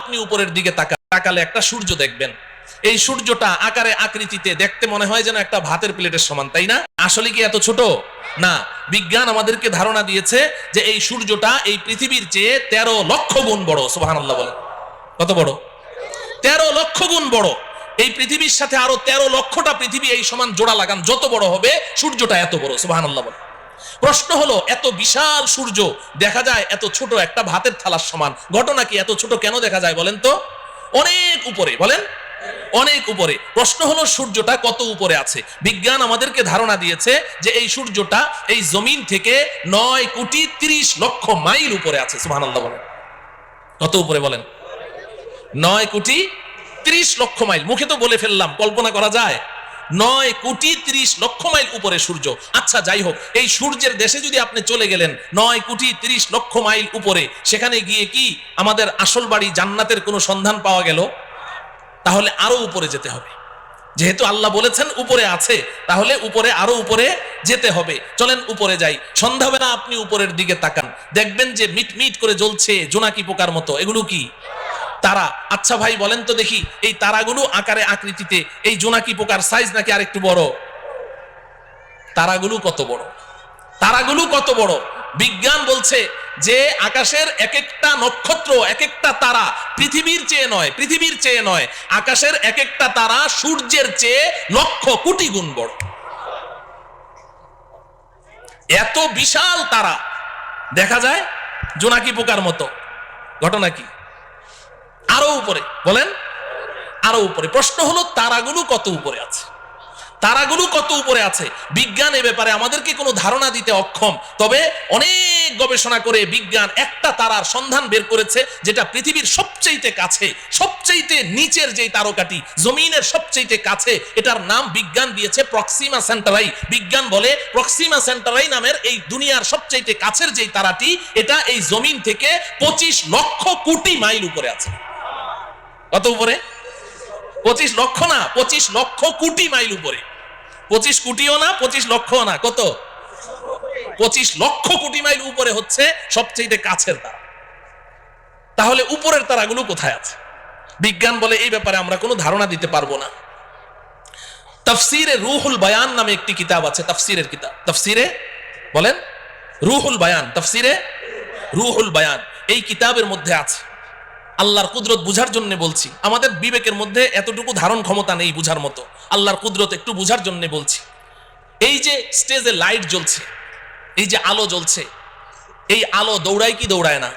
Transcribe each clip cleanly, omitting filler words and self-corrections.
আপনি উপরের দিকে তাকালে একটা সূর্য দেখবেন। এই সূর্যটা আকারে আকৃতিতে দেখতে মনে হয় যেন একটা ভাতের প্লেটের সমান, তাই না? আসলে কি এত ছোট না? বিজ্ঞান আমাদেরকে ধারণা দিয়েছে যে এই সূর্যটা এই পৃথিবীর চেয়ে 13 লক্ষ গুণ বড়। সুবহানাল্লাহ বলেন। কত বড়? 13 লক্ষ গুণ বড়। এই পৃথিবীর সাথে আরো 13 লক্ষটা পৃথিবী এই সমান জোড়া লাগান, যত বড় হবে সূর্যটা এত বড়। সুবহানাল্লাহ বলেন। প্রশ্ন হলো, এত বিশাল সূর্য দেখা যায় এত ছোট একটা ভাতের থালার সমান, ঘটনা কি? এত ছোট কেন দেখা যায় বলেন তো? অনেক উপরে, বলেন অনেক উপরে। প্রশ্ন হলো সূর্যটা কত উপরে আছে? বিজ্ঞান আমাদেরকে ধারণা দিয়েছে যে এই সূর্যটা এই জমিন থেকে 9 কোটি 30 লক্ষ মাইল উপরে আছে। সুবহানাল্লাহ বলেন। কত উপরে বলেন? 9 কোটি 30 লক্ষ মাইল। মুখে তো বলে ফেললাম, কল্পনা করা যায়? 9 কোটি 30 লক্ষ মাইল উপরে সূর্য। আচ্ছা যাই হোক, এই সূর্যের দেশে যদি আপনি চলে গেলেন 9 কোটি 30 লক্ষ মাইল উপরে, সেখানে গিয়ে কি আমাদের আসল বাড়ি জান্নাতের কোনো সন্ধান পাওয়া গেল? তাহলে আরো উপরে যেতে হবে। যেহেতু আল্লাহ বলেছেন উপরে আছে, তাহলে উপরে আরো উপরে যেতে হবে। চলেন উপরে যাই। সন্ধ্যাবেলা আপনি উপরের দিকে তাকান, দেখবেন যে মিটমিট করে জ্বলছে জোনাকি পোকার মতো। এগুলো কি? তারা। আচ্ছা ভাই বলেন তো দেখি, এই তারাগুলো আকারে আকৃতিতে এই জোনাকি পোকার সাইজ নাকি আরেকটু বড়? তারাগুলো কত বড়? তারাগুলো কত বড়? বিজ্ঞান বলছে যে আকাশের এক একটা নক্ষত্র, এক একটা তারা পৃথিবীর চেয়ে নয়, আকাশের এক একটা তারা সূর্যের চেয়ে লক্ষ কোটি গুণ বড়। এত বিশাল তারা দেখা যায় জোনাকি পোকার মতো। ঘটনা কি? আরো উপরে, বলেন আরো উপরে। প্রশ্ন হলো তারাগুলো কত উপরে আছে? তারাগুলো কত উপরে আছে? বিজ্ঞান এ ব্যাপারে আমাদেরকে কোনো ধারণা দিতে অক্ষম। তবে অনেক গবেষণা করে বিজ্ঞান একটা তারার সন্ধান বের করেছে, যেটা পৃথিবীর সবচেয়ে কাছে, সবচেয়ে নিচের যে তারকাটি, জমিনের সবচেয়ে কাছে, এটার নাম বিজ্ঞান দিয়েছে প্রক্সিমা সেন্টারাই। বিজ্ঞান বলে প্রক্সিমা সেন্টারাই নামের এই দুনিয়ার সবচেয়ে কাছের যে তারাটি, এটা এই জমিন থেকে 25 লক্ষ কোটি মাইল উপরে আছে। কত উপরে? 25 লক্ষ না, 25 লক্ষ কোটি মাইল উপরে। 25 কোটিও না, 25 লক্ষও না, কত? 25 লক্ষ কোটি মাইল উপরে হচ্ছে সবচেয়ে কাছের তারা। তাহলে উপরের তারাগুলো কোথায় আছে? বিজ্ঞান বলে এই ব্যাপারে আমরা কোনো ধারণা দিতে পারবো না। তাফসিরে রুহুল বায়ান নামে একটি কিতাব আছে, তাফসিরের কিতাব। তাফসিরে বলেন রুহুল বায়ান, তাফসিরে রুহুল বায়ান। এই কিতাবের মধ্যে আছে, আল্লাহর কুদরত বুঝার জন্য বলছি, আমাদের বিবেকের মধ্যে এতটুকু ধারণ ক্ষমতা নেই বুঝার মতো, আল্লাহর কুদরত একটু বুঝার জন্য বলছি। এই যে স্টেজে লাইট জ্বলছে, এই যে আলো জ্বলছে, এই আলো দৌড়ায় কি দৌড়ায় না?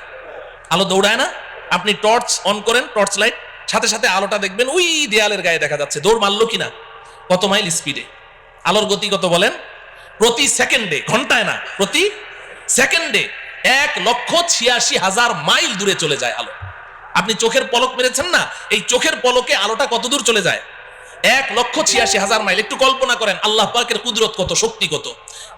আলো দৌড়ায় না? আপনি টর্চ অন করেন, টর্চ লাইট, সাথে সাথে আলোটা দেখবেন ওই দেয়ালের গায়ে দেখা যাচ্ছে। দৌড় মারলো কিনা? কত মাইল স্পিডে? আলোর গতি কত বলেন? প্রতি সেকেন্ডে, ঘন্টায় না, প্রতি সেকেন্ডে 1,86,000 মাইল দূরে চলে যায় আলো। আপনি চোখের পলক মেরেছেন না, এই চোখের পলকে আলোটা কত দূর চলে যায়? 1,86,000 মাইল। একটু কল্পনা করেন আল্লাহ পাকের কুদরত কত, শক্তি কত।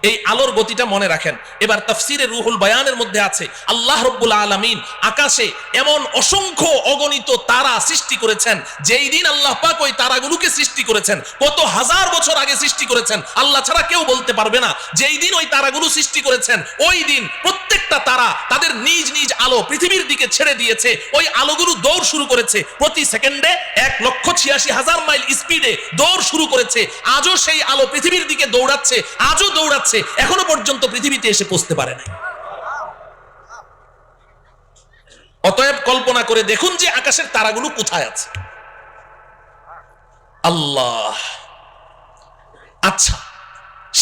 এই আলোর গতিটা মনে রাখেন। এবার তাফসিরে রুহুল বায়ানের মধ্যে আছে আল্লাহ রাব্বুল আলামিন আকাশে এমন অসংখ্য অগণিত তারা সৃষ্টি করেছেন। যেই দিন আল্লাহ পাক ওই তারাগুলোকে সৃষ্টি করেছেন, কত হাজার বছর আগে সৃষ্টি করেছেন, আল্লাহ ছাড়া কেউ বলতে পারবে না। যেই দিন ওই তারাগুলো সৃষ্টি করেছেন, ওই দিন প্রত্যেকটা তারা তাদের নিজ নিজ আলো পৃথিবীর দিকে ছেড়ে দিয়েছে। ওই আলোগুলো দৌড় শুরু করেছে প্রতি সেকেন্ডে 1,86,000 মাইল স্পিডে দৌড় শুরু করেছে। আজও সেই আলো পৃথিবীর দিকে দৌড়াচ্ছে, আজও দৌড়াচ্ছে, এখনো পর্যন্ত পৃথিবীতে এসে পৌঁছতে পারে নাই। অতএব কল্পনা করে দেখুন যে আকাশের তারাগুলো কোথায় আছে। আল্লাহ। আচ্ছা,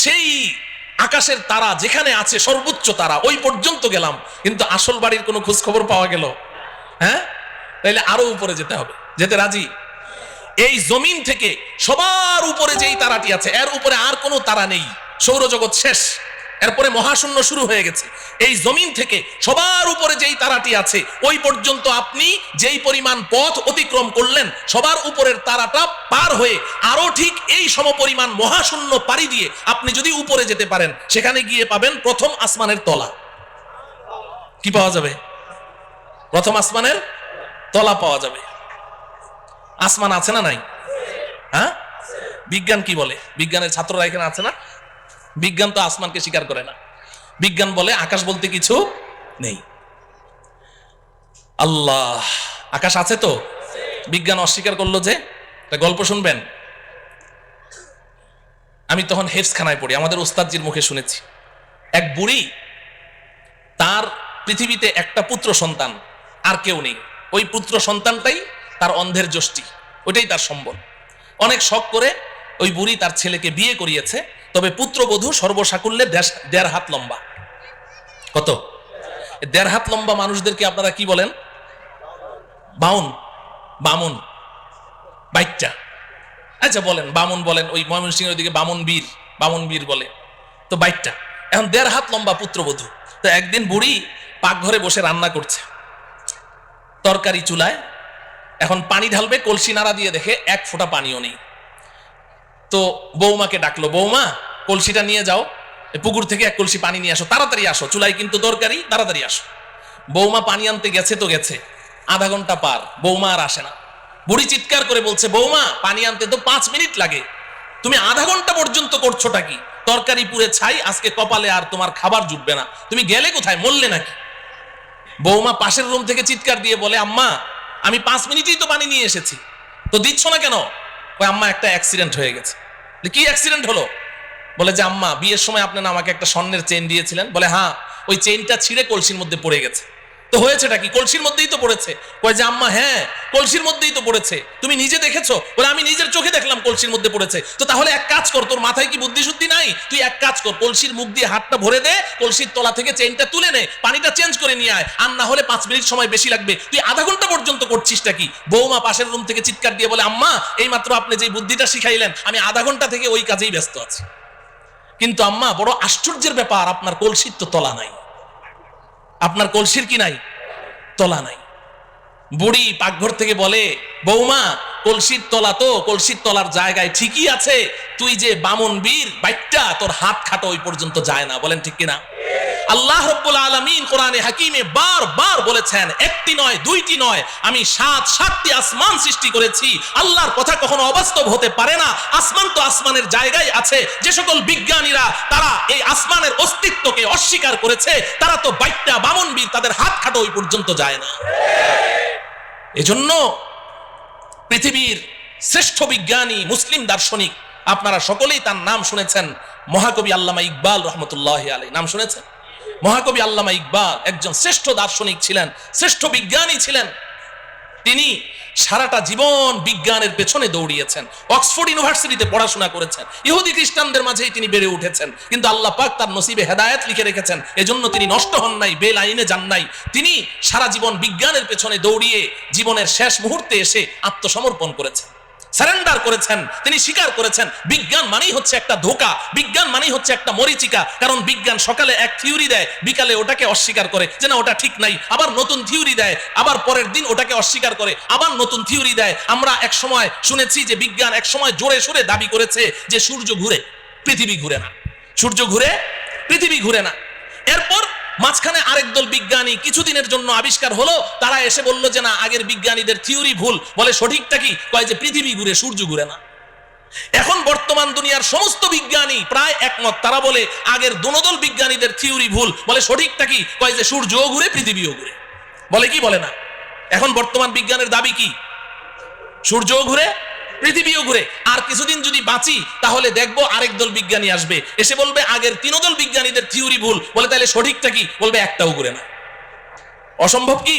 সেই আকাশের তারা যেখানে আছে, সর্বোচ্চ তারা, ওই পর্যন্ত গেলাম, কিন্তু আসল বাড়ির কোনো খোঁজ খবর পাওয়া গেল? হ্যাঁ, তাইলে আরো উপরে যেতে হবে। যেতে রাজি? এই জমিন থেকে সবার উপরে যেই তারাটি আছে, এর উপরে আর কোনো তারা নেই। সৌরজগৎ শেষ, এরপরে মহাশূন্য শুরু হয়ে গেছে। এই জমিন থেকে সবার উপরে যেই তারাটি আছে, ওই পর্যন্ত আপনি যেই পরিমাণ পথ অতিক্রম করলেন, সবার উপরের তারাটা পার হয়ে আরো ঠিক এই সমপরিমাণ মহাশূন্য পাড়ি দিয়ে আপনি যদি উপরে যেতে পারেন, সেখানে গিয়ে পাবেন প্রথম আসমানের তলা। কি পাওয়া যাবে? প্রথম আসমানের তলা পাওয়া যাবে। আসমান আছে না নাই? হ্যাঁ, বিজ্ঞান কি বলে? বিজ্ঞানের ছাত্ররা এখানে আছে না? বিজ্ঞান তো আসমানকে স্বীকার করে না। বিজ্ঞান বলে আকাশ বলতে কিছু নেই। আল্লাহ আকাশ আছে তো? বিজ্ঞান অস্বীকার করলো যে। একটা গল্প শুনবেন। আমি তখন হেফজখানায় পড়ি, আমাদের ওস্তাদজির মুখে শুনেছি। এক বুড়ি, তার পৃথিবীতে একটা পুত্র সন্তান, আর কেউ নেই। ওই পুত্র সন্তানটাই তার অন্ধের যষ্টি, ওইটাই তার সম্বল। অনেক শখ করে ওই বুড়ি তার ছেলেকে বিয়ে করিয়েছে, তবে পুত্রবধূ সর্বসাকুল্যে 1.5 হাত লম্বা। কত? 1.5 হাত লম্বা মানুষদেরকে আপনারা কি বলেন? বাউন, বামুন, বাইকটা। আচ্ছা বলেন বামুন বলেন, ওই ময়মনসিংহের দিকে বামুন বীর বলে, তো বাইকটা। এখন 1.5 হাত লম্বা পুত্রবধূ। তো একদিন বুড়ি পাকঘরে বসে রান্না করছে, তরকারি চুলায়, এখন পানি ঢালবে, কলসি নাড়া দিয়ে দেখে 1 ফোঁটা পানিও নেই। তো বৌমাকে ডাকলো, বৌমা কলসিটা নিয়ে যাও, পুকুর থেকে 1 কলসি পানি নিয়ে আসো, তাড়াতাড়ি আসো, চুলায় কিন্তু তরকারি, তাড়াতাড়ি আসো। বৌমা পানি আনতে গেছে তো গেছে, আধা ঘন্টা পার, বৌমা আর আসে না। বুড়ি চিৎকার করে বলছে, বৌমা পানি আনতে তো 5 মিনিট লাগে, তুমি আধা ঘন্টা পর্যন্ত করছোটা কি? তরকারি পুড়ে ছাই, আজকে কপালে আর তোমার খাবার জুটবে না, তুমি গেলে কোথায়, মরলে নাকি? বৌমা পাশের রুম থেকে চিৎকার দিয়ে বলে, আম্মা আমি 5 মিনিটেই তো পানি নিয়ে এসেছি, তো দিচ্ছ না কেন? ওই আম্মা একটা অ্যাক্সিডেন্ট হয়ে গেছে। কি অ্যাক্সিডেন্ট হলো? বলে যে আম্মা বিয়ের সময় আপনি না আমাকে একটা স্বর্ণের চেইন দিয়েছিলেন। বলে হ্যাঁ, ওই চেইনটা ছিঁড়ে কলসির মধ্যে পড়ে গেছে। তো হয়েছেটা কি? কলসির মধ্যেই তো পড়েছে। কয় যে আম্মা হ্যাঁ কলসির মধ্যেই তো পড়েছে, তুমি নিজে দেখেছো? বলে আমি নিজের চোখে দেখলাম কলসির মধ্যে পড়েছে। তো তাহলে এক কাজ কর, তোর মাথায় কি বুদ্ধি শুদ্ধি নাই? তুই এক কাজ কর, কলসির মুখ দিয়ে হাতটা ভরে দে, কলসির তলা থেকে চেইনটা তুলে নে, পানিটা চেঞ্জ করে নিয়ে আয়, আর না হলে 5 মিনিট সময় বেশি লাগবে, তুই আধা ঘন্টা পর্যন্ত করছিসটা কি? বৌমা পাশের রুম থেকে চিৎকার দিয়ে বলে, আম্মা এইমাত্র আপনি যে বুদ্ধিটা শিখাইলেন, আমি আধা ঘন্টা থেকে ওই কাজেই ব্যস্ত আছি। কিন্তু আম্মা বড় আশ্চর্যের ব্যাপার, আপনার কলসির তো তলা নাই, আপনার কলসির কি নাই? তলা নাই। বুড়ি পাকঘর থেকে বলে, বৌমা কলসির তলা তো কলসির তলার জায়গায় ঠিকই আছে, তুই যে বামন বীর বাইকটা, তোর হাত খাটো ওই পর্যন্ত যায় না। বলেন ঠিক কিনা? আল্লাহ রাব্বুল আলামিন কোরআনে হাকিমে বারবার বলেছেন, একটি নয় দুইটি নয়, আমি 7টি আসমান সৃষ্টি করেছি। আল্লাহর কথা কখনো অবাস্তব হতে পারে না। আসমান তো আসমানের জায়গায় আছে। যে সকল বিজ্ঞানীরা তারা এই আসমানের অস্তিত্বকে অস্বীকার করেছে, তারা তো বাইকটা বামন বীর, তাদের হাত খাটো ওই পর্যন্ত যায় না। এজন্য পৃথিবীর শ্রেষ্ঠ বিজ্ঞানী মুসলিম দার্শনিক, আপনারা সকলেই তার নাম শুনেছেন, মহাকবি আল্লামা ইকবাল রহমতুল্লাহি আলাইহি। নাম শুনেছেন? মহাকবি আল্লামা ইকবাল একজন শ্রেষ্ঠ দার্শনিক ছিলেন, শ্রেষ্ঠ বিজ্ঞানী ছিলেন। তিনি সারাটা জীবন বিজ্ঞানের পেছনে দৌড়িয়েছেন, অক্সফোর্ড ইউনিভার্সিটিতে পড়াশোনা করেছেন, ইহুদি খ্রিস্টানদের মাঝেই তিনি বেড়ে উঠেছেন, কিন্তু আল্লাহ পাক তার নসিবে হেদায়েত লিখে রেখেছেন, এজন্য তিনি নষ্ট হন নাই, বেলাইনে যান নাই। তিনি সারা জীবন বিজ্ঞানের পেছনে দৌড়িয়ে জীবনের শেষ মুহূর্তে এসে আত্মসমর্পণ করেছেন, সারেন্ডার করেছেন। তিনি স্বীকার করেছেন বিজ্ঞান মানেই হচ্ছে একটা ধোঁকা, বিজ্ঞান মানেই হচ্ছে একটা মরিচিকা। কারণ বিজ্ঞান সকালে এক থিওরি দেয়, বিকালে ওটাকে অস্বীকার করে যে না ওটা ঠিক নাই, আবার নতুন থিওরি দেয়, আবার পরের দিন ওটাকে অস্বীকার করে, আবার নতুন থিওরি দেয়। আমরা এক সময় শুনেছি যে বিজ্ঞান এক সময় জোরে সোরে দাবি করেছে যে সূর্য ঘুরে, পৃথিবী ঘুরে না, সূর্য ঘুরে, পৃথিবী ঘুরে না। এরপর মাঝখানে আরেক দল বিজ্ঞানী কিছুদিনের জন্য আবিষ্কার হলো, তারা এসে বলল যে না আগের বিজ্ঞানীদের থিওরি ভুল। বলে সঠিকটা কি? কয় যে পৃথিবী ঘুরে, সূর্য ঘুরে না। এখন বর্তমান দুনিয়ার সমস্ত বিজ্ঞানী প্রায় একমত, তারা বলে আগের দোনোদল বিজ্ঞানীদের থিওরি ভুল। বলে সঠিকটা কি? কয় যে সূর্যও ঘুরে, পৃথিবীও ঘুরে। বলে কি বলে না? এখন বর্তমান বিজ্ঞানের দাবি কি? সূর্যও ঘুরে, পৃথিবীও ঘুরে। আর কিছুদিন যদি বাঁচি তাহলে দেখবো আরেক দল বিজ্ঞানী আসবে, এসে বলবে আগের 3 দল বিজ্ঞানীদের থিওরি ভুল। বলে তাহলে সঠিকটা কি? বলবে একটাও ঘুরে না। অসম্ভব কি?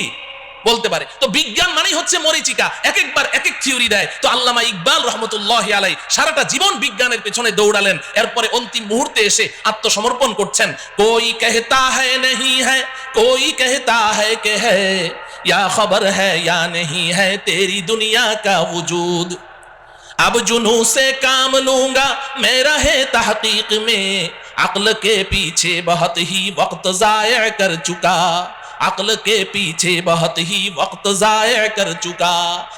বলতে পারে। তো বিজ্ঞান মানেই হচ্ছে মরিচিকা, এক একবার এক এক থিওরি দেয়। তো আল্লামা ইকবাল রহমতুল্লাহি আলাইহি সারাটা জীবন বিজ্ঞানের পেছনে দৌড়ালেন, এরপরে অন্তিম মুহূর্তে এসে আত্মসমর্পণ করছেন। কোই कहता है नहीं है, कोई कहता है कि है, या खबर है या नहीं है तेरी दुनिया का वजूद। अब जुनू से काम लूंगा मैं रहे तहकीक में, अक्ल के पीछे बहुत ही वक्त जाया कर चुका, अक्ल के पीछे बहुत ही वक्त जाया कर चुका।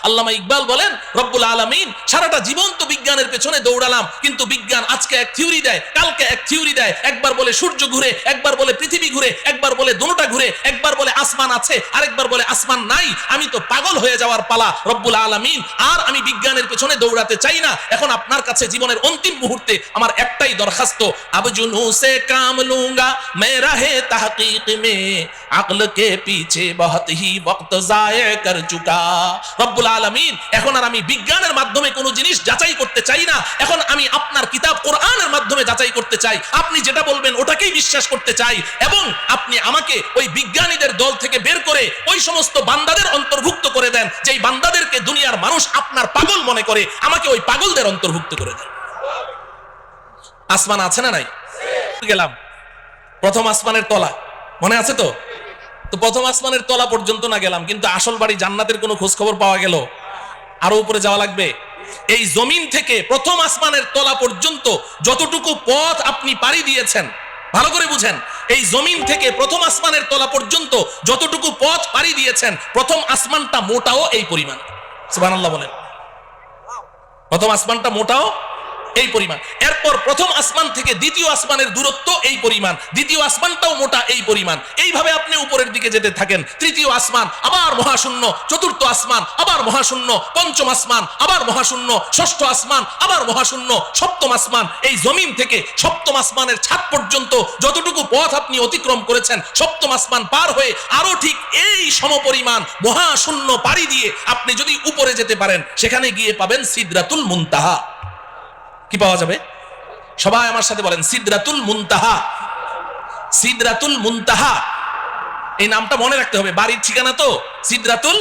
আল্লামা ইকবাল বলেন রব্বুল আলামিন সারাটা জীবন তো বিজ্ঞানের পেছনে দৌড়ালাম, কিন্তু বিজ্ঞান আজকে এক থিওরি দেয়, কালকে এক থিওরি দেয়, একবার বলে সূর্য ঘুরে, একবার বলে পৃথিবী ঘুরে, একবার বলে দুটোটা ঘুরে, একবার বলে আসমান আছে, আরেকবার বলে আসমান নাই। আমি তো পাগল হয়ে যাওয়ার পালা রব্বুল আলামিন, আর আমি বিজ্ঞানের পেছনে দৌড়াতে চাই না। এখন আপনার কাছে জীবনের অন্তিম মুহূর্তে আমার একটাই দরখাস্ত, আব জুনু সে কাম লুঙ্গা মে রাহে তাহকিক মে, अक्ल के पीछे बहुत ही वक्त जाये कर चुका। রব্বুল আলামিন, এখন আর আমি বিজ্ঞানের মাধ্যমে কোনো জিনিস যাচাই করতে চাই না, এখন আমি আপনার কিতাব কোরআনের মাধ্যমে যাচাই করতে চাই। আপনি যেটা বলবেন ওটাকেই বিশ্বাস করতে চাই, এবং আপনি আমাকে ওই বিজ্ঞানীদের দল থেকে বের করে ওই সমস্ত বান্দাদের অন্তর্ভুক্ত করে দেন যেই বান্দাদেরকে দুনিয়ার মানুষ আপনার পাগল মনে করে, আমাকে ওই পাগলদের অন্তর্ভুক্ত করে দেন। আসমান আছে না নাই? গেলাম প্রথম আসমানের তলা, মনে আছে তো? তো প্রথম আসমানের তলা পর্যন্ত না গেলাম, কিন্তু আসল বাড়ি জান্নাতের কোনো খোঁজ খবর পাওয়া গেল? আরো উপরে যাওয়া লাগবে। এই জমিন থেকে প্রথম আসমানের তলা পর্যন্ত যতটুকু পথ আপনি পাড়ি দিয়েছেন, ভালো করে বুঝেন, এই জমিন থেকে প্রথম আসমানের তলা পর্যন্ত যতটুকু পথ পাড়ি দিয়েছেন, প্রথম আসমানটা মোটাও এই পরিমাণ। সুবহানাল্লাহ বলেন। প্রথম আসমানটা মোটাও এই পরিমাণ। এরপর প্রথম আসমান থেকে দ্বিতীয় আসমানের দূরত্ব এই পরিমাণ, দ্বিতীয় আসমানটাও মোটা এই পরিমাণ। এইভাবে আপনি উপরের দিকে যেতে থাকেন, তৃতীয় আসমান আবার মহাশূন্য, চতুর্থ আসমান আবার মহাশূন্য, পঞ্চম আসমান আবার মহাশূন্য, ষষ্ঠ আসমান আবার মহাশূন্য, সপ্তম আসমান। এই জমিন থেকে সপ্তম আসমানের ছাদ পর্যন্ত যতটুকু পথ আপনি অতিক্রম করেছেন, সপ্তম আসমান পার হয়ে আরো ঠিক এই সমপরিমাণ মহাশূন্য পাড়ি দিয়ে আপনি যদি উপরে যেতে পারেন, সেখানে গিয়ে পাবেন সিদরাতুল মুনতাহা। কি পাওয়া যাবে? সবাই আমার সাথে বলেন, সিদরাতুল মুনতাহা। সিদরাতুল মুনতাহা, এই নামটা মনে রাখতে হবে, বাড়ির ঠিকানা তো সিদরাতুল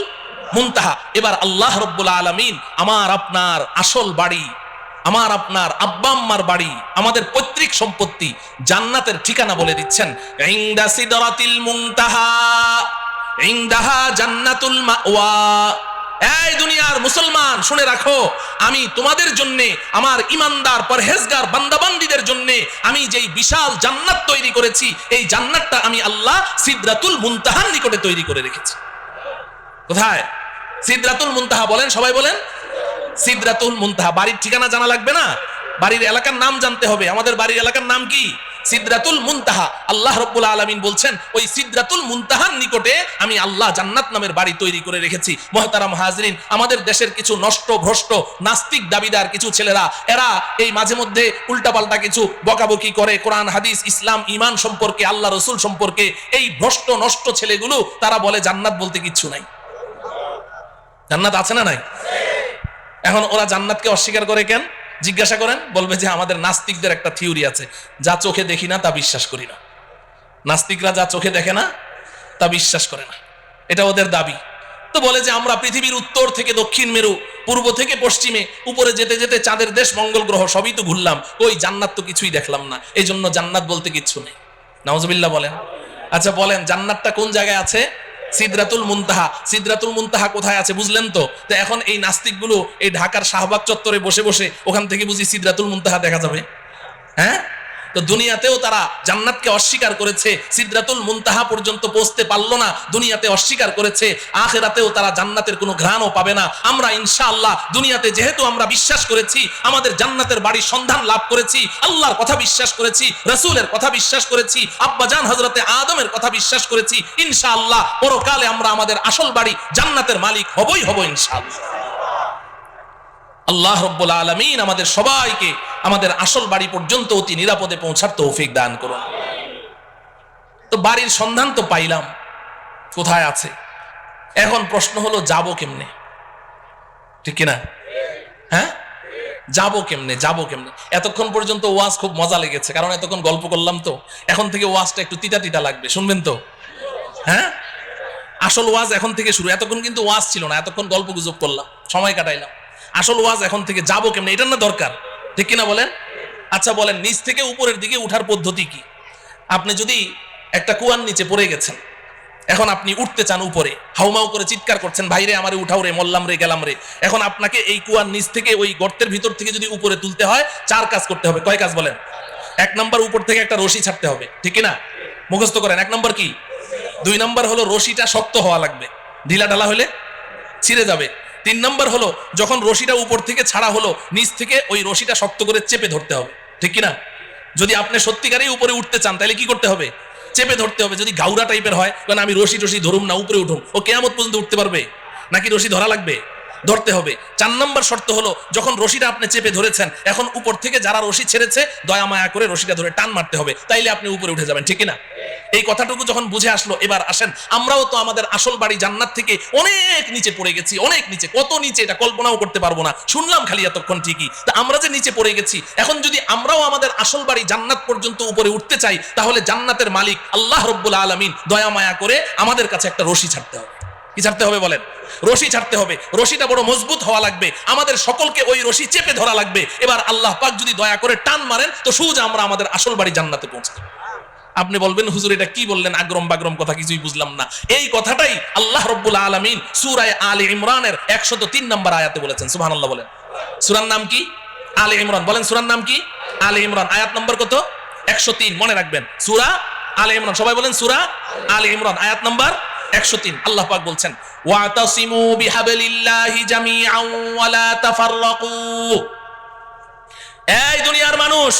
মুনতাহা। এবার আল্লাহ রাব্বুল আলামিন আমার আপনার আসল বাড়ি, আমার আপনার আব্বা আম্মার বাড়ি, আমাদের পৈতৃক সম্পত্তি জান্নাতের ঠিকানা বলে দিচ্ছেন। ইনদা সিদরাতিল মুনতাহা ইনদাহা জান্নাতুল মাওয়া। এই দুনিয়ার মুসলমান শুনে রাখো, আমি তোমাদের জন্য, আমার ইমানদার পরহেজগার বান্দাবান্দীদের জন্য আমি যেই বিশাল জান্নাত তৈরি করেছি, এই জান্নাতটা আমি আল্লাহ সিদরাতুল মুনতাহার নিকটে তৈরি করে রেখেছি। কোথায়? সিদরাতুল মুনতাহা। বলেন, সবাই বলেন সিদরাতুল মুনতাহা। বাড়ির ঠিকানা জানা লাগবে না, বাড়ির এলাকার নাম জানতে হবে। আমাদের বাড়ির এলাকার নাম কি? সিদরাতুল মুনতাহা। আল্লাহ রাব্বুল আলামিন বলছেন, ওই সিদরাতুল মুনতাহার নিকটে আমি আল্লাহ জান্নাত নামের বাড়ি তৈরি করে রেখেছি। মুহতারাম হাজরিন, আমাদের দেশের কিছু নষ্ট ভ্রষ্ট নাস্তিক দাবিদার কিছু ছেলেরা, এরা এই মাঝে মধ্যে উল্টাপাল্টা কিছু বকাবকি করে কোরআন হাদিস ইসলাম ঈমান সম্পর্কে, আল্লাহ রাসূল সম্পর্কে। এই ভ্রষ্ট নষ্ট ছেলেগুলো তারা বলে জান্নাত বলতে কিচ্ছু নাই। জান্নাত আছে না নাই? এখন ওরা জান্নাতকে অস্বীকার করে কেন? জিজ্ঞাসা করেন, বলবে যে আমাদের নাস্তিকদের একটা থিওরি আছে, যা চোখে দেখি না তা বিশ্বাস করি না। নাস্তিকরা যা চোখে দেখে না তা বিশ্বাস করে না, এটা ওদের দাবি। তো বলে যে আমরা পৃথিবীর উত্তর থেকে দক্ষিণ মেরু, পূর্ব থেকে পশ্চিমে, উপরে যেতে যেতে চাঁদের দেশ মঙ্গল গ্রহ সবই তো ঘুরলাম, ওই জান্নাত তো কিছুই দেখলাম না, এই জন্য জান্নাত বলতে কিচ্ছু নেই। নাউজুবিল্লাহ বলেন। আচ্ছা বলেন, জান্নাতটা কোন জায়গায় আছে? সিদরাতুল মুনতাহা। সিদরাতুল মুনতাহা কোথায় আছে বুঝলেন তো? তো এখন এই নাস্তিকগুলো এই ঢাকার শাহবাগ চত্বরে বসে বসে ওখান থেকে বুঝি সিদরাতুল মুনতাহা দেখা যাবে? হ্যাঁ, তো দুনিয়াতেও তারা জান্নাতকে অস্বীকার করেছে, সিদরাতুল মুনতাহা পর্যন্ত পৌঁছতে পারলো না, দুনিয়াতে অস্বীকার করেছে। আখিরাতেও তারা জান্নাতের কোনো ঘ্রাণও পাবে না। আমরা ইনশাআল্লাহ দুনিয়াতে যেহেতু আমরা বিশ্বাস করেছি, আমাদের জান্নাতের বাড়ির সন্ধান লাভ করেছি, আল্লাহর কথা বিশ্বাস করেছি, রাসূলের কথা বিশ্বাস করেছি, আব্বাজান হযরতে আদমের কথা বিশ্বাস করেছি, ইনশাআল্লাহ পরকালে আমরা আমাদের আসল বাড়ি জান্নাতের মালিক হবই হব ইনশাআল্লাহ। আল্লাহ রাব্বুল আলামিন আমাদের সবাইকে আমাদের আসল বাড়ি পর্যন্ত অতি নিরাপদে পৌঁছার তৌফিক দান করুন। তো বাড়ির সন্ধান তো পাইলাম, কোথায় আছে? এখন প্রশ্ন হলো যাবো কেমনে? ঠিক কিনা? হ্যাঁ, যাবো কেমনে? যাবো কেমনে? এতক্ষণ পর্যন্ত ওয়াজ খুব মজা লেগেছে, কারণ এতক্ষণ গল্প করলাম। তো এখন থেকে ওয়াজটা একটু তিতা তিতা লাগবে, শুনবেন তো? হ্যাঁ, আসল ওয়াজ এখন থেকে শুরু। এতক্ষণ কিন্তু ওয়াজ ছিল না, এতক্ষণ গল্প গুজব করলাম, সময় কাটাইলাম। আসল ওয়াজ এখন থেকে। যাবো কেমনে, এটার না দরকার, ঠিক কিনা বলেন? আচ্ছা বলেন, নিচ থেকে উপরের দিকে উঠার পদ্ধতি কি? আপনি যদি একটা কুয়ার নিচে পড়ে গেছেন, এখন আপনি উঠতে চান উপরে, হাউমাউ করে চিৎকার করছেন, ভাইরে আমারে উঠাও রে, মল্লাম রে, গেলাম রে। এখন আপনাকে এই কুয়ার নিচ থেকে, ওই গর্তের ভিতর থেকে যদি উপরে তুলতে হয়, 4 কাজ করতে হবে। কয় কাজ বলেন? 1 নম্বর, উপর থেকে একটা রশি ছাড়তে হবে, ঠিক কিনা? মুখস্থ করেন। 1 নম্বর কি? 2 নম্বর হলো রশিটা শক্ত হওয়া লাগবে, ঢিলা ঢালা হলে ছিঁড়ে যাবে। 3 নম্বর হলো যখন রশিটা উপর থেকে ছাড়া হলো, নিচ থেকে ওই রশিটা শক্ত করে চেপে ধরতে হবে, ঠিক কিনা? যদি আপনি সত্যিকারেই উপরে উঠতে চান, তাহলে কি করতে হবে? চেপে ধরতে হবে। যদি গাউরা টাইপের হয়, কারণ আমি রশি টশি ধরুম না, উপরে উঠুম, ও কিয়ামত পর্যন্ত উঠতে পারবে নাকি? রশি ধরা লাগবে। ধরতে হবে। 4 নম্বর শর্ত হলো যখন রশিটা আপনি চেপে ধরেছেন, এখন উপর থেকে যারা রশি ছেড়েছে দয়া মায়া করে রশিটা ধরে টান মারতে হবে, তাইলে আপনি উপরে উঠে যাবেন, ঠিক না? এই কথাটুকু যখন বুঝে আসলো, এবার আসেন আমরাও তো আমাদের আসল বাড়ি জান্নাত থেকে অনেক নিচে পড়ে গেছি, অনেক নিচে, কত নিচে এটা কল্পনাও করতে পারবো না, শুনলাম খালি এতক্ষণ ঠিকই। তা আমরা যে নিচে পড়ে গেছি, এখন যদি আমরাও আমাদের আসল বাড়ি জান্নাত পর্যন্ত উপরে উঠতে চাই, তাহলে জান্নাতের মালিক আল্লাহ রাব্বুল আলামিন দয়া মায়া করে আমাদের কাছে একটা রশি ছাড়তে হবে। কি ছাড়তে হবে বলেন? রশি ছাড়তে হবে। রশিটা বড় মজবুত হওয়া লাগবে, আমাদের সকলকে ওই রশি চেপে ধরা লাগবে। এবার আল্লাহ পাক যদি দয়া করে টান মারেন, তো সোজা আমরা আমাদের আসল বাড়ি জান্নাতে পৌঁছে যাব। আপনি বলবেন হুজুর এটা কি বললেন, আগরম বাগরম কথা, কিছুই বুঝলাম না। এই কথাটাই আল্লাহ রাব্বুল আলামিন সূরা আলে ইমরানের 103 নম্বর আয়াতে বলেছেন। সুবহানাল্লাহ বলেন। সূরার নাম কি? আলে ইমরান। বলেন সূরার নাম কি? আলে ইমরান। আয়াত নম্বর কত? 103। মনে রাখবেন, সূরা আলে ইমরান। সবাই বলেন সূরা আলে ইমরান, আয়াত নম্বর 103। আল্লাহ পাক বলছেন ওয়াতাসিমু বিহাবলিল্লাহি জামিআন ওয়া লা তাফাররাকু। এই দুনিয়ার মানুষ,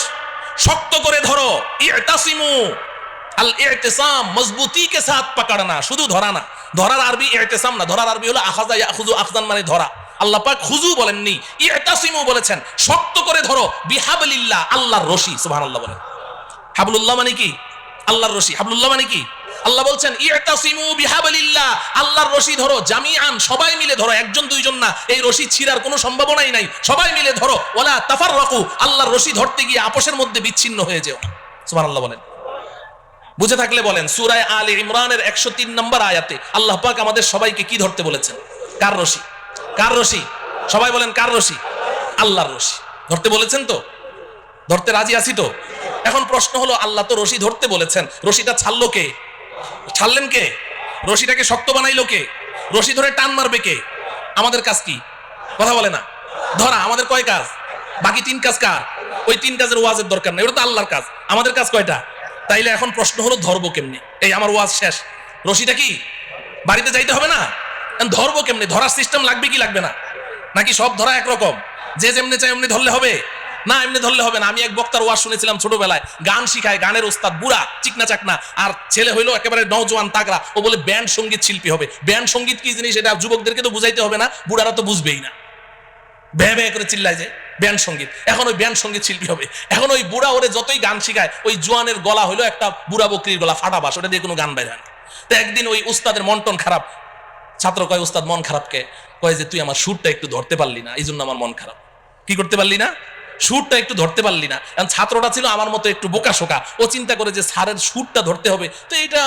শক্ত করে ধরো। ইতাসিমু, আল ইতিসাম মজবুতি কে সাথ পকড়না, শুধু ধরা না। ধরার আরবি ইতিসাম না, ধরার আরবি হলো আখাযা ইয়াখুযু, আখযান মানে ধরা। আল্লাহ পাক খুযু বলেননি, ইতাসিমু বলেছেন। শক্ত করে ধরো বিহাবলিল্লাহ, আল্লাহর রশি। সুবহানাল্লাহ বলেন। হাবলুল্লাহ মানে কি? আল্লাহর রশি। হাবলুল্লাহ মানে কি? আল্লাহ বলছেন ইতাসিমু বিহাবলিল্লাহ, আল্লাহর রশি ধরো। জামিআন, সবাই মিলে ধরো, একজন দুইজন না। এই রশি ছিঁড়ার কোনো সম্ভাবনাই নাই, সবাই মিলে ধরো। ওয়ালা তাফাররাকু, আল্লাহর রশি ধরতে গিয়ে আপোষের মধ্যে বিচ্ছিন্ন হয়ে যেও না। সুবহানাল্লাহ বলেন। বুঝে থাকলে বলেন। সূরা আলে ইমরানের 103 নম্বর আয়াতে আল্লাহ পাক আমাদের সবাইকে কি ধরতে বলেছেন? কার রশি? কার রশি? সবাই বলেন কার রশি? আল্লাহর রশি ধরতে বলেছেন। তো ধরতে রাজি আছি তো? এখন প্রশ্ন হলো, আল্লাহ তো রশি ধরতে বলেছেন, রশিটা ছাড়লো কে? ছাড়লেন কে? রশিটাকে শক্ত বানাইলো কে? রশি ধরে টান মারবে কে? আমাদের কাজ কি? কথা বলে না। ধরা। আমাদের কয় কাজ? বাকি 3 কাজ কার? ওই 3 কাজের ওয়াজের দরকার নেই, ওটা তো আল্লাহর কাজ। আমাদের কাজ কয়টা? তাইলে এখন প্রশ্ন হলো ধরবো কেমনি? এই আমার ওয়াজ শেষ, রশিটা কি বাড়িতে যাইতে হবে না? ধরবো কেমনি? ধরার সিস্টেম লাগবে কি লাগবে না? নাকি সব ধরা একরকম, যে যেমনি চাই এমনি ধরলে হবে? না, এমনি ধরলে হবে না। আমি এক বক্তার ওয়াজ শুনেছিলাম ছোটবেলায়, গান শিখায়, গানের ওস্তাদ, বুড়া চিকনা চাকনা, আর ছেলে হইলো একেবারে নওজোয়ান তাগড়া। ও বলে ব্যান্ড সঙ্গীত শিল্পী হবে। ব্যান্ড সঙ্গীত কি জিনিস এটা যুবকদেরকে তো বুঝাইতে হবে না, বুড়ারা তো বুঝবেই না। ভ্যাঁ ভ্যাঁ করে চিল্লায় যে ব্যান্ড সঙ্গীত, এখন ওই ব্যান্ড সঙ্গীত শিল্পী হবে। এখন ওই বুড়া ওরে যতই গান শিখায়, ওই জোয়ানের গলা হইলো একটা বুড়া বকরির গলা, ফাটা বাস, ওটা দিয়ে কোনো গান বাইরে হয় না। তো একদিন ওই উস্তাদের মন টন খারাপ। ছাত্র কয়, উস্তাদ মন খারাপ কে? কয় যে তুই আমার সুরটা একটু ধরতে পারলি না, এই জন্য আমার মন খারাপ। কি করতে পারলি না? সুরটা একটু ধরতে পারলি না। কারণ ছাত্রটা ছিল আমার মতো একটু বোকা শোকা, ও চিন্তা করে যে স্যারের সুরটা ধরতে হবে, তো এটা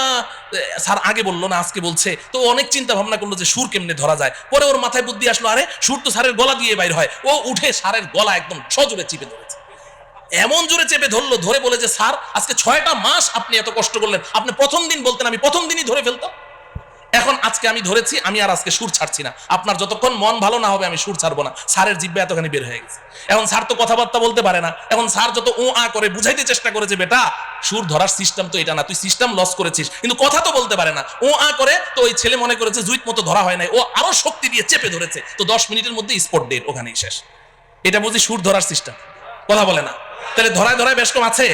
স্যার আগে বললো না আজকে বলছে, তো অনেক চিন্তা ভাবনা করলো যে সুর কেমনে ধরা যায়। পরে ওর মাথায় বুদ্ধি আসলো, আরে সুর তো স্যারের গলা দিয়ে বাইর হয়। ও উঠে স্যারের গলা একদম সজোরে চিপে ধরেছে, এমন জোরে চেপে ধরলো, ধরে বলে যে স্যার আজকে 6টা মাস আপনি এত কষ্ট করলেন, আপনি প্রথম দিন বলতেন আমি প্রথম দিনই ধরে ফেলতাম। এখন আজকে আমি ধরেছি, আমি আর আজকে সুর ছাড়ছি না। আপনার যতক্ষণ মন ভালো না হবে আমি সুর ছাড়বো না। স্যারের জিহ্বা এতখানি বের হয়ে গেছে। এখন স্যার তো কথাবার্তা বলতে পারে না। এখন স্যার যত ও আ করে বুঝাইতে চেষ্টা করে যে বেটা সুর ধরার সিস্টেম তো এটা না, তুই সিস্টেম লস করেছিস, কিন্তু কথা তো বলতে পারে না। ও আ করে, তো ওই ছেলে মনে করেছে জুইত মতো ধরা হয় নাই, ও আরো শক্তি দিয়ে চেপে ধরেছে, তো 10 মিনিটের মধ্যে স্পট ডেট, ওখানেই শেষ। এটা বুঝি সুর ধরার সিস্টেম? কথা বলে না। তাহলে ধরায় ধরায় বেশ কম আছে,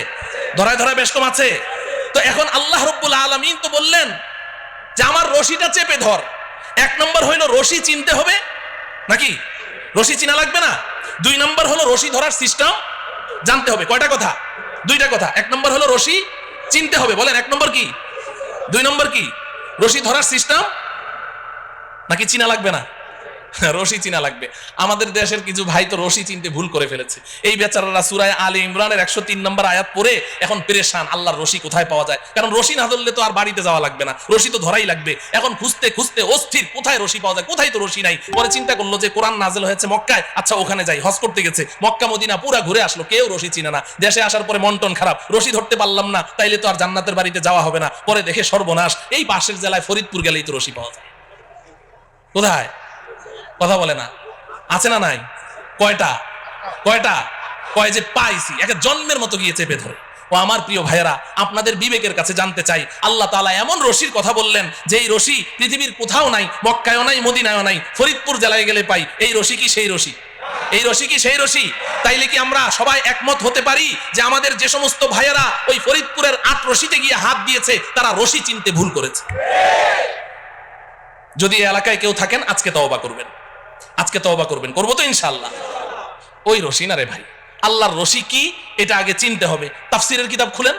ধরায় ধরায় বেশ কম আছে। তো এখন আল্লাহ রাব্বুল আলামিন তো বললেন যে আমার রশিটা চেপে ধর। 1 নম্বর হইলো রশি চিনতে হবে, নাকি রশি চিনা লাগবে না? 2 নম্বর হলো রশি ধরার সিস্টেম জানতে হবে। কয়টা কথা? 2টা কথা। 1 নম্বর হলো রশি চিনতে হবে। বলেন 1 নম্বর কি? 2 নম্বর কি? রশি ধরার সিস্টেম, নাকি চিনা লাগবে না? রশি চিনা লাগবে। আমাদের দেশের কিছু ভাই তো রশি চিনতে ভুল করে ফেলেছে। এই বেচারারা সূরা আলে ইমরানের 103 নম্বর আয়াত পড়ে এখন পেরেশান, আল্লাহর রশি কোথায় পাওয়া যায়? কারণ রশি না ধরলে তো আর বাড়িতে যাওয়া লাগবে না, রশি তো ধরাই লাগবে। এখন খুঁজতে খুঁজতে অস্থির, কোথায় রশি পাওয়া যায়, কোথায় তো রশি নাই। পরে চিন্তা করলো যে কোরআন নাযিল হয়েছে মক্কায়, আচ্ছা ওখানে যাই। হজ করতে গেছে, মক্কা মদিনা পুরা ঘুরে আসলো, কেউ রশি চিনে না। দেশে আসার পরে মন টন খারাপ, রশি ধরতে পারলাম না, তাইলে তো আর জান্নাতের বাড়িতে যাওয়া হবে না। পরে দেখে সর্বনাশ, এই পাশের জেলায় ফরিদপুর গেলেই তো রশি পাওয়া যায়। কোথায়? কথা বলে না। আছে না নাই? কয়টা? কয়টা? কয় যে পাইছি, একে জন্মের মতো গিয়ে চেপে ধরে। ও আমার প্রিয় ভাইয়েরা, আপনাদের বিবেকের কাছে জানতে চাই, আল্লাহ তাআলা এমন রশির কথা বললেন যে এই রশি পৃথিবীর কোথাও নাই, মক্কায়ও নাই, মদিনায়ও নাই, ফরিদপুর জেলায় গেলে পাই। এই রশি কি সেই রশি? এই রশি কি সেই রশি? তাইলে কি আমরা সবাই একমত হতে পারি যে আমাদের যে সমস্ত ভাইয়েরা ওই ফরিদপুরের 8 রশিতে গিয়ে হাত দিয়েছে, তারা রশি চিনতে ভুল করেছে? যদি এই এলাকায় কেউ থাকেন আজকে তওবা করবেন, আজকে আজকে তওবা করবেন, করবো তো ইনশাআল্লাহ। ওই রশি না রে ভাই, আল্লাহর রশি কি এটা আগে চিনতে হবে। তাফসিরের কিতাব খুলেন,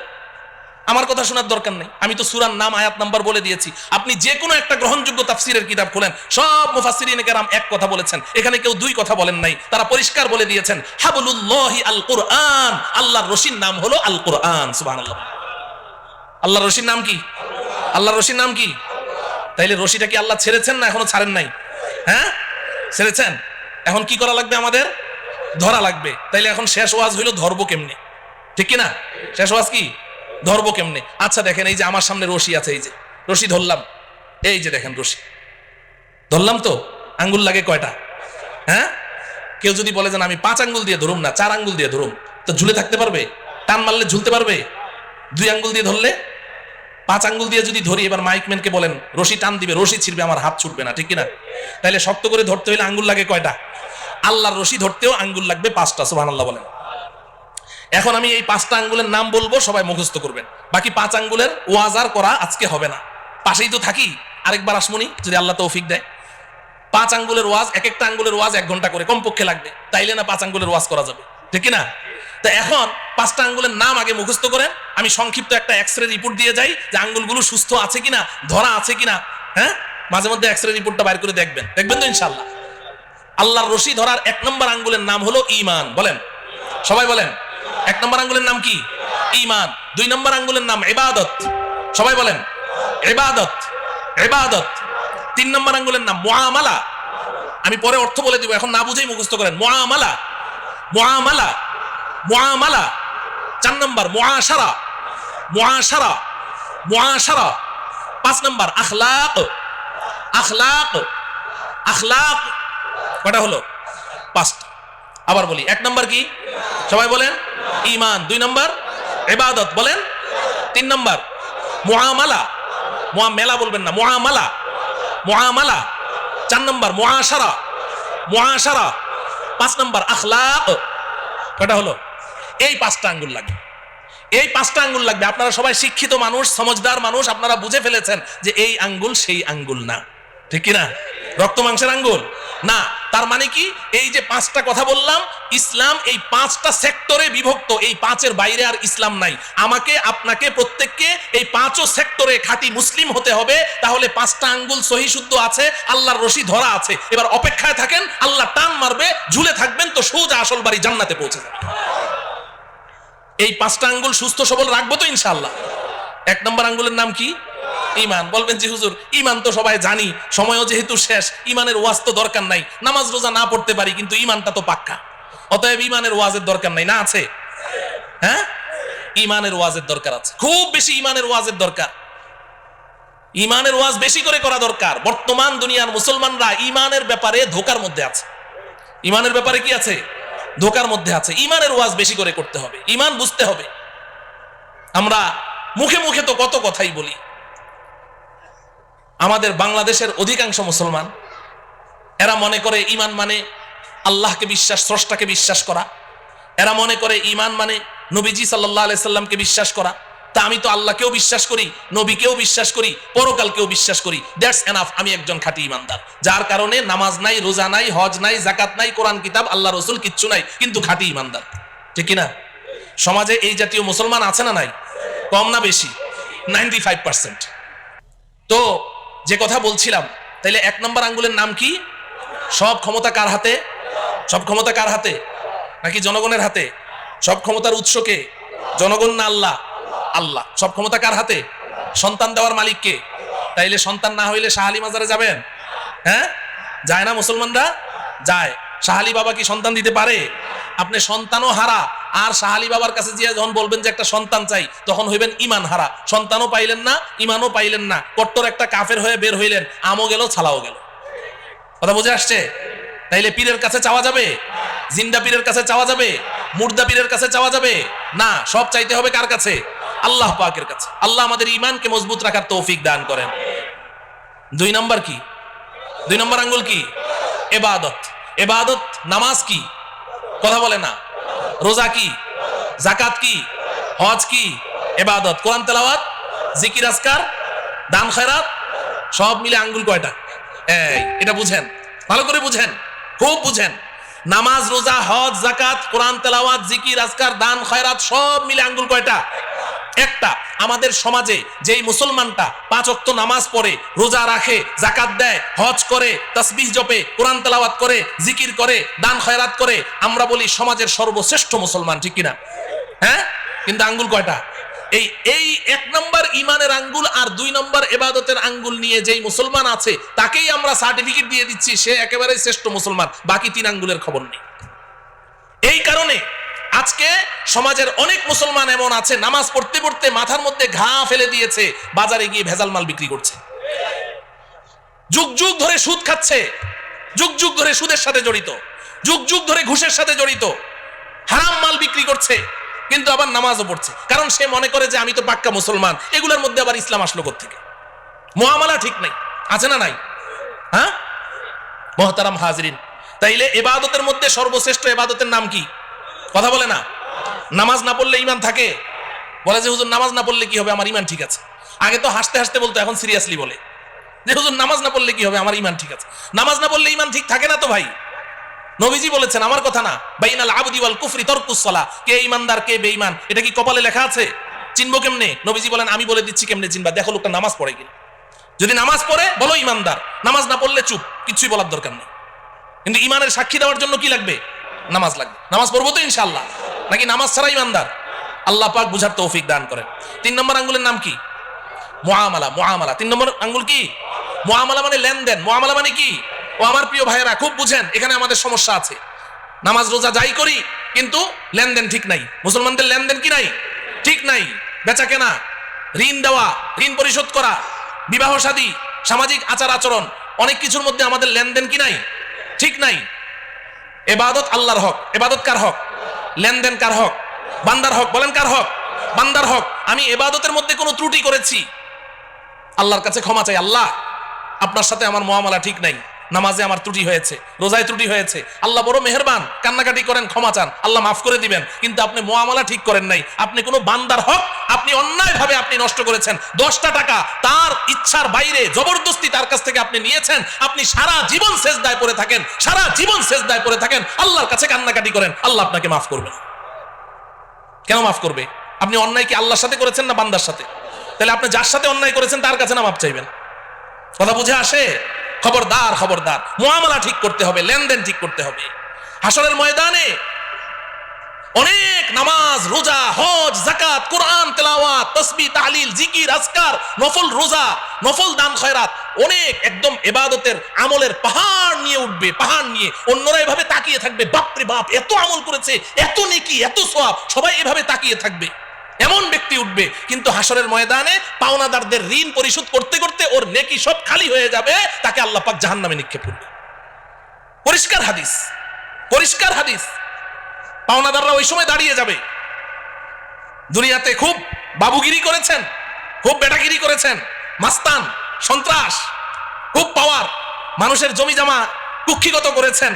আমার কথা শোনার দরকার নেই, আমি তো সূরার নাম আয়াত নাম্বার বলে দিয়েছি। আপনি যে কোনো একটা গ্রহণযোগ্য তাফসিরের কিতাব খুলেন, সব মুফাসসিরিন কেরাম এক কথা বলেছেন, এখানে কেউ দুই কথা বলেন নাই। তারা পরিষ্কার বলে দিয়েছেন হাবলুল্লাহি আল কুরআন, আল্লাহর রশির নাম হলো আল কুরআন। সুবহানাল্লাহ। আল্লাহর রশির নাম কি? আল্লাহর রশির নাম কি? তাইলে রশিটা কি আল্লাহ ছেড়েছেন না এখনো ছাড়েন নাই? হ্যাঁ, ছেড়েছেন। এখন কি করা লাগবে? আমাদের ধরা লাগবে। তাইলে এখন শেষ ওয়াজ হইলো ধরবো কেমনে, ঠিক কিনা? শেষ ওয়াজ কি? ধরবো কেমনে? আচ্ছা দেখেন, এই যে আমার সামনে রশি আছে, এই যে রশি ধরলাম, এই যে দেখেন রশি ধরলাম, তো আঙ্গুল লাগে কয়টা? হ্যাঁ, কেউ যদি বলে যে আমি 5 আঙ্গুল দিয়ে ধরুম না, 4 আঙ্গুল দিয়ে ধরুম, তো ঝুলে থাকতে পারবে? টান মারলে ঝুলতে পারবে? 2 আঙ্গুল দিয়ে ধরলে? 5 আঙ্গুল দিয়ে যদি ধরি, এবার মাইকম্যানকে বলেন রশি টান দিবে, রশি ছিড়বে, আমার হাত ছুটবে না, ঠিক কিনা? তাইলে শক্ত করে ধরতে হইলে আঙ্গুল লাগে কয়টা? আল্লাহর রশি ধরতেও আঙ্গুল লাগবে 5টা। সুবহানাল্লাহ বলেন। এখন আমি এই 5টা আঙ্গুলের নাম বলবো, সবাই মুখস্থ করবেন। বাকি 5 আঙ্গুলের ওয়াজ আর করা আজকে হবে না, পাশেই তো থাকি, আরেকবার আসমুনি যদি আল্লাহ তৌফিক দেয়। 5 আঙ্গুলের ওয়াজ, এক একটা আঙ্গুলের ওয়াজ 1 ঘন্টা করে কমপক্ষে লাগবে, তাইলে না 5 আঙ্গুলের ওয়াজ করা যাবে, ঠিক কিনা? তো এখন 5টা আঙ্গুলের নাম আগে মুখস্থ করেন, আমি সংক্ষিপ্ত একটা এক্সরে রিপোর্ট দিয়ে যাই যে আঙ্গুলগুলো সুস্থ আছে কিনা, ধরা আছে কিনা। হ্যাঁ, মাঝে মধ্যে এক্সরে রিপোর্টটা বাইর করে দেখবেন, দেখবেন তো ইনশাআল্লাহ। আল্লাহর রশি ধরার 1 নম্বর আঙ্গুলের নাম হলো ঈমান। বলেন, সবাই বলেন। 1 নম্বর আঙ্গুলের নাম কি? ঈমান। 2 নম্বর আঙ্গুলের নাম ইবাদত। সবাই বলেন, ইবাদত, ইবাদত। 3 নম্বর আঙ্গুলের নাম মুআমালা। আমি পরে অর্থ বলে দিব, এখন না বুঝেই মুখস্থ করেন। মুআমালা, মুআমালা, মুআমালা। 4 নম্বর মুআশারা, মুআশারা, মুআশারা। 5 নম্বর আখলাক, আখলাক, আখলাক। কয়টা হলো? 5টা। আবার বলি, 1 নম্বর কি? সবাই বলেন ঈমান। 2 নম্বর ইবাদত, বলেন। 3 নম্বর মুআমালা, মুআমালা বলবেন না, মুআমালা, মুআমালা। 4 নম্বর মুআশারা, মুআশারা। 5 নম্বর আখলাক। কয়টা হলো? এই 5টা আঙ্গুল লাগবে, এই 5টা আঙ্গুল লাগবে। আপনারা সবাই শিক্ষিত মানুষ, সমজদার মানুষ, আপনারা বুঝে ফেলেছেন যে এই আঙ্গুল সেই আঙ্গুল না, ঠিক কিনা? রক্ত মাংসের আঙ্গুল না। তার মানে কি? এই যে 5টা কথা বললাম, ইসলাম এই 5টা সেক্টরে বিভক্ত, এই 5-এর বাইরে আর ইসলাম নাই। আমাকে, আপনাকে, প্রত্যেককে এই 5ও সেক্টরে খাঁটি মুসলিম হতে হবে। তাহলে 5টা আঙ্গুল সহি শুদ্ধ আছে, আল্লাহর রশি ধরা আছে। এবার অপেক্ষায় থাকেন, আল্লাহ টান মারবে, ঝুলে থাকবেন, তো সোজা আসল বাড়ি জান্নাতে পৌঁছে যাবে। এই 5টা আঙ্গুল সুস্থ সবল রাখবো তো ইনশাআল্লাহ। 1 নম্বর আঙ্গুলের নাম কি? ঈমান। বলবেন জি হুজুর, ঈমান তো সবাই জানি, সময়ও যেহেতু শেষ, ঈমানের ওয়াজ তো দরকার নাই, নামাজ রোজা না পড়তে পারি, কিন্তু ঈমানটা তো পাক্কা, অতএব ঈমানের ওয়াজের দরকার নাই। না আছে? হ্যাঁ, ঈমানের ওয়াজের দরকার আছে, খুব বেশি ঈমানের ওয়াজের দরকার। ঈমানের ওয়াজ বেশি করে করা দরকার। বর্তমান দুনিয়ার মুসলমানরা ঈমানের ব্যাপারে ধোকার মধ্যে আছে। ঈমানের ব্যাপারে কি আছে? ধোকার মধ্যে আছে। ঈমানের ওয়াজ বেশি করে করতে হবে, ঈমান বুঝতে হবে। আমরা মুখে মুখে তো কত কথাই বলি। আমাদের বাংলাদেশের অধিকাংশ মুসলমান, এরা মনে করে ঈমান মানে আল্লাহকে বিশ্বাস, স্রষ্টাকে বিশ্বাস করা। এরা মনে করে ঈমান মানে নবীজি সাল্লাল্লাহু আলাইহি সাল্লামকে বিশ্বাস করা। তা আমি তো আল্লাহকেও বিশ্বাস করি, নবীকেও বিশ্বাস করি, পরকালকেও বিশ্বাস করি, দ্যাটস এনাফ, আমি একজন খাঁটি ঈমানদার। যার কারণে নামাজ নাই, রোজা নাই, হজ নাই, যাকাত নাই, কোরআন কিতাব, আল্লাহ রসুল কিচ্ছু নাই, কিন্তু খাঁটি ঈমানদার, ঠিক কিনা? সমাজে এই জাতীয় মুসলমান আছে না নাই? কম না বেশি? 95%। তো যে কথা বলছিলাম, তাইলে 1 নম্বর আঙ্গুলের নাম কি? সব ক্ষমতা কার হাতে? সব ক্ষমতা কার হাতে? নাকি জনগণের হাতে? সব ক্ষমতার উৎস কে? জনগণ না আল্লাহ? আল্লাহ। সব ক্ষমতা কার হাতে? সন্তান দেওয়ার মালিক কে? তাইলে সন্তান না হইলে শাহ আলী মাজারে যাবেন? হ্যাঁ, যায় না মুসলমানরা? যায়। শাহ আলী বাবা কি সন্তান দিতে পারে? আপনি সন্তানও হারা, আর শাহ আলী বাবার কাছে গিয়ে যখন বলবেন যে একটা সন্তান চাই, তখন হইবেন ঈমান হারা। সন্তানও পাইলেন না, ঈমানও পাইলেন না, কট্টর একটা কাফের হয়ে বের হইলেন, আমও গেল, ছালাও গেল। কথা বুঝে আসছে? তাইলে পীরের কাছে চাওয়া যাবে? জিন্দা পীরের কাছে চাওয়া যাবে? মুর্দা পীরের কাছে চাওয়া যাবে না। সব চাইতে হবে কার কাছে? আল্লাহ পাকের কাছে। আল্লাহ আমাদের ঈমানকে মজবুত রাখার তৌফিক দান করেন। 2 নম্বর কি? 2 নম্বর আঙ্গুল কি? ইবাদত। ইবাদত, নামাজ কি? কথা বলে না। রোজা কি? যাকাত কি? হজ কি? ইবাদত। কোরআন তেলাওয়াত, জিকির আজকার, দান খয়রাত, সব মিলে আঙ্গুল কয়টা? এই, এটা বুঝেন, ভালো করে বুঝেন। খুব বুঝেন। নামাজ, রোজা, হজ, যাকাত, কোরআন তেলাওয়াত, জিকির, আজকার, দান, খয়রাত সব মিলে আঙ্গুল কয়টা? একটা। আমাদের সমাজে যেই মুসলমানটা 5 ওয়াক্ত নামাজ পড়ে, রোজা রাখে, যাকাত দেয়, হজ করে, তাসবিহ জপে, কোরআন তেলাওয়াত করে, জিকির করে, দান খয়রাত করে, আমরা বলি সমাজের সর্বশ্রেষ্ঠ মুসলমান, ঠিক কিনা? হ্যাঁ, কিন্তু আঙ্গুল কয়টা? এই 1 নম্বর ইমানের আঙ্গুল আর 2 নম্বর ইবাদতের আঙ্গুল নিয়ে যেই মুসলমান আছে তাকেই আমরা সার্টিফিকেট দিয়ে দিচ্ছি সে একেবারে শ্রেষ্ঠ মুসলমান, বাকি 3 আঙ্গুলের খবর নেই। এই কারণে আজকে সমাজের অনেক মুসলমান এমন আছে নামাজ পড়তে পড়তে মাথার মধ্যে ঘা ফেলে দিয়েছে, বাজারে গিয়ে ভেজাল মাল বিক্রি করছে, যুগ যুগ ধরে সুদ খাচ্ছে, যুগ যুগ ধরে সুদের সাথে জড়িত, যুগ যুগ ধরে ঘুষের সাথে জড়িত, হারাম মাল বিক্রি করছে, কিন্তু আবার নামাজও পড়ছে, কারণ সে মনে করে যে আমি তো পাক্কা মুসলমান, এগুলোর মধ্যে আবার ইসলাম আসলো কোত্থেকে? মুআমালা ঠিক নাই, আছে না নাই? হ্যাঁ মুহতারাম হাজরিন, তাইলে ইবাদতের মধ্যে সর্বশ্রেষ্ঠ ইবাদতের নাম কি? কথা বলে না। নামাজ না পড়লে ঈমান থাকে? বলে যে হুজুর নামাজ না পড়লে কি হবে, আমার ঈমান ঠিক আছে। আগে তো হাসতে হাসতে বলতো, এখন সিরিয়াসলি বলে যে হুজুর নামাজ না পড়লে কি হবে, আমার ঈমান ঠিক আছে। নামাজ না পড়লে ঈমান ঠিক থাকে না তো ভাই। নবীজি বলেছেন, আমার কথা না, বাইনাল আবদি ওয়াল কুফরি তারকুস সালাহ, কে ঈমানদার কে বেঈমান এটা কি কপালে লেখা আছে? চিনবো কেমনে? নবীজি বলেন, আমি বলে দিচ্ছি কেমনে চিনবা, দেখো লোকটা নামাজ পড়ে কিনা। যদি নামাজ পড়ে বলো ঈমানদার, নামাজ না পড়লে চুপ, কিছুই বলার দরকার নেই। কিন্তু ঈমানের সাক্ষী দেওয়ার জন্য কি লাগবে? নামাজ লাগবে। নামাজ পড়বো তো ইনশাআল্লাহ, নাকি নামাজ ছাড়া ঈমানদার? আল্লাহ পাক বুঝার তৌফিক দান করেন। 3 নম্বর আঙ্গুলের নাম কি? মুআমালা। মুআমালা 3 নম্বর আঙ্গুল কি? মুআমালা মানে লেনদেন। মুআমালা মানে কি? ও আমার প্রিয় ভাইয়েরা খুব বুঝেন, এখানে আমাদের সমস্যা আছে। নামাজ রোজা যাই করি কিন্তু লেনদেন ঠিক নাই। মুসলমানদের লেনদেন কি নাই? ঠিক নাই। বেচা কেনা, ঋণ দেওয়া, ঋণ পরিশোধ করা, বিবাহ শাদী, সামাজিক আচার আচরণ, অনেক কিছুর মধ্যে আমাদের লেনদেন কি নাই? ঠিক নাই। ইবাদত আল্লাহর হক। ইবাদত কার হক? লেনদেন কার হক? বান্দার হক। বলেন কার হক? বান্দার হক। আমি ইবাদতের মধ্যে কোনো ত্রুটি করেছি, আল্লাহর কাছে ক্ষমা চাই, আল্লাহ আপনার সাথে আমার মুআমালা ঠিক নাই, নামাজে আমার ত্রুটি হয়েছে, রোজায় ত্রুটি হয়েছে, আল্লাহ বড় মেহেরবান, কান্নাকাটি করেন, ক্ষমা চান, আল্লাহ মাফ করে দিবেন। কিন্তু আপনি মুআমালা ঠিক করেন নাই, আপনি কোনো বান্দার হক আপনি অন্যায়ভাবে আপনি নষ্ট করেছেন। 10টা টাকা তার ইচ্ছার বাইরে জবরদস্তি তার কাছ থেকে আপনি নিয়েছেন, আপনি সারা জীবন সেজদায় পড়ে থাকেন, সারা জীবন সেজদায় পড়ে থাকেন, আল্লাহর কাছে কান্নাকাটি করেন, আল্লাহ আপনাকে মাফ করবে। কেন মাফ করবে? আপনি অন্যায় কি আল্লাহর সাথে করেছেন না বান্দার সাথে? তাহলে আপনি যার সাথে অন্যায় করেছেন তার কাছে না মাফ চাইবেন? কথা বুঝে আসে? খবরদার, খবরদার, মুআমালা ঠিক করতে হবে, লেনদেন ঠিক করতে হবে। হাসরের ময়দানে অনেক নামাজ, রোজা, হজ, যাকাত, কোরআন তেলাওয়াত, তাসবিহ, তাহলিল, জিকির, আজকার, নফল রোজা, নফল দান খয়রাত, অনেক একদম ইবাদতের আমলের পাহাড় নিয়ে উঠবে, পাহাড় নিয়ে। অন্যরা এভাবে তাকিয়ে থাকবে, বাপ রে বাপ, এত আমল করেছে, এত নেকি, এত সওয়াব, সবাই এভাবে তাকিয়ে থাকবে। এমন ব্যক্তি উঠবে, কিন্তু হাসরের ময়দানে পাওনাদারদের ঋণ পরিশোধ করতে করতে ওর নেকি সব খালি হয়ে যাবে, তাকে আল্লাহ পাক জাহান্নামে নিক্ষেপ করবে। পরিষ্কার হাদিস, পরিষ্কার হাদিস। পাওনাদাররা ওই সময় দাঁড়িয়ে যাবে, দুনিয়াতে খুব বাবুগিরি করেছেন, খুব বেটাগিরি করেছেন, মাস্তান, সন্ত্রাস, খুব পাওয়ার, মানুষের জমি জমা কুক্ষিগত করেছেন,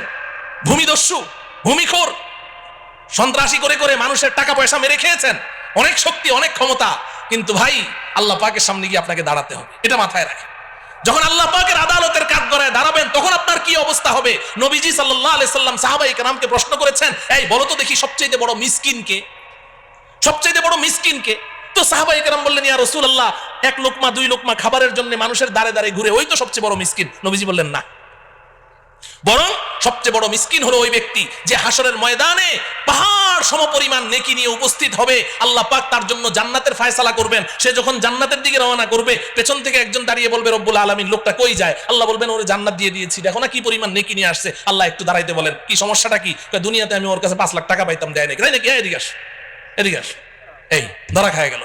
ভূমিদস্যু, ভূমিখোর, সন্ত্রাসী করে করে মানুষের টাকা পয়সা মেরে খেয়েছেন, অনেক শক্তি, অনেক ক্ষমতা, কিন্তু ভাই আল্লাহ পাকের সামনে গিয়ে আপনাকে দাঁড়াতে হবে, এটা মাথায় রাখেন। যখন আল্লাহ পাকের আদালতের কাঠগড়ায় দাঁড়াবেন তখন আপনার কি অবস্থা হবে? নবীজি সাল্লাল্লাহু আলাইহি সাল্লাম সাহাবায়ে কেরামকে প্রশ্ন করেছেন, এই বলো তো দেখি সবচেয়ে বড় মিসকিন কে? সবচেয়ে বড় মিসকিন কে? তো সাহাবায়ে কেরাম বললেন, ইয়া রাসূলুল্লাহ, 1 লোকমা 2 লোকমা খাবারের জন্য মানুষের দাঁড়ে দাঁড়ে ঘুরে, ওই তো সবচেয়ে বড় মিসকিন। নবীজি বললেন না, বরং সবচেয়ে বড় মিসকিন হলো ওই ব্যক্তি যে হাসরের ময়দানে পাহাড় সমপরিমাণ নেকি নিয়ে উপস্থিত হবে। আল্লাহ পাক তার জন্য জান্নাতের ফয়সালা করবেন। সে যখন জান্নাতের দিকে রওনা করবে, পেছন থেকে একজন দাঁড়িয়ে বলবে, রব্বুল আলামিন, লোকটা কই যায়? আল্লাহ বলবেন, ওরে জান্নাত দিয়ে দিয়েছি, দেখো না কি পরিমাণ নেকি নিয়ে আসছে। আল্লাহ একটু দাঁড়াইতে বলেন, কি সমস্যাটা কি? দুনিয়াতে আমি ওর কাছে 5 লাখ টাকা পাইতাম, দেয় নাকি? তাই নাকি? এদিকে আস, এদিকে আস। এই ধরা খায় গেল।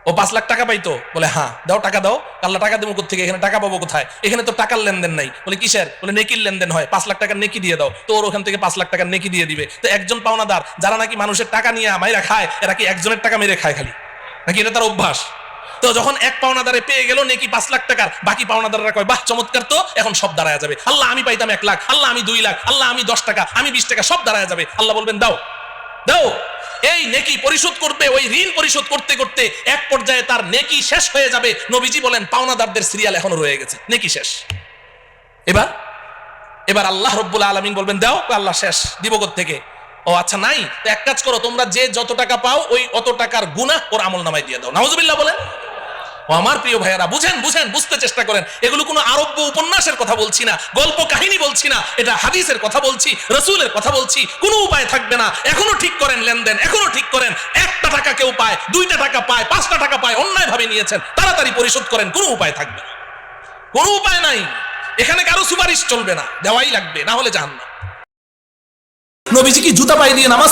ও 5 লাখ টাকা পাইতো? বলে হ্যাঁ, দাও, টাকা দাও। আল্লাহ টাকা দেবো কোথেকে? এখানে টাকা পাবো কোথায়? এখানে তো টাকার লেনদেন নাই। বলে কিসের? বলে নেকির লেনদেন হয়, 5 লাখ টাকার নেকি দিয়ে দাও। তো ওর ওখান থেকে 5 লাখ টাকার নেকি দিয়ে দিবে। তো একজন পাওনাদার যারা নাকি মানুষের টাকা নিয়ে মাইরা খায়, এরা কি একজনের টাকা মেরে খায় খালি, নাকি এটা তার অভ্যাস? তো যখন এক পাওনাদারে পেয়ে গেল নেকি 5 লাখ টাকার, বাকি পাওনাদাররা কয়, বাহ চমৎকার, তো এখন সব দাঁড়ায় যাবে। আল্লাহ আমি পাইতাম 1 লাখ, আল্লাহ আমি 2 লাখ, আল্লাহ আমি 10 টাকা, আমি 20 টাকা, সব দাঁড়ায় যাবে। আল্লাহ বলবেন, দাও দাও। এই নেকি পরিশোধ করবে, ওই ঋণ পরিশোধ করতে করতে এক পর্যায়ে তার নেকি শেষ হয়ে যাবে। নবীজি বলেন, পাওনাদারদের সিরিয়াল এখনো রয়ে গেছে, নেকি শেষ। এবার এবার আল্লাহ রব্বুল আলামিন বলবেন দাও, আল্লাহ শেষ, দিব থেকে। ও আচ্ছা নাই, তো এক কাজ করো, তোমরা যে যত টাকা পাও ওই অত টাকার গুনাহ ওর আমল নামায় দিয়ে দাও। নাউজুবিল্লাহ বলেন। ও আমার প্রিয় ভাইয়েরা, বুঝেন বুঝেন, বুঝতে চেষ্টা করেন। এগুলো কোনো আরব্য উপন্যাসের কথা বলছি না, গল্প কাহিনী বলছি না, এটা হাদিসের কথা বলছি, রাসূলের কথা বলছি। কোনো উপায় থাকবে না, এখনো ঠিক করেন লেনদেন, এখনো ঠিক করেন। একটা টাকা কেউ পায়, 2টা টাকা পায়, 5টা টাকা পায়, অন্যায় ভাবে নিয়েছেন, তাড়াতাড়ি পরিশোধ করেন। কোনো উপায় থাকবে না, কোনো উপায় নাই। এখানে কারো সুপারিশ চলবে না, দেওয়াই লাগবে, না হলে জাহান্নাম। নবীজি কি জুতা পায়ে দিয়ে নামাজ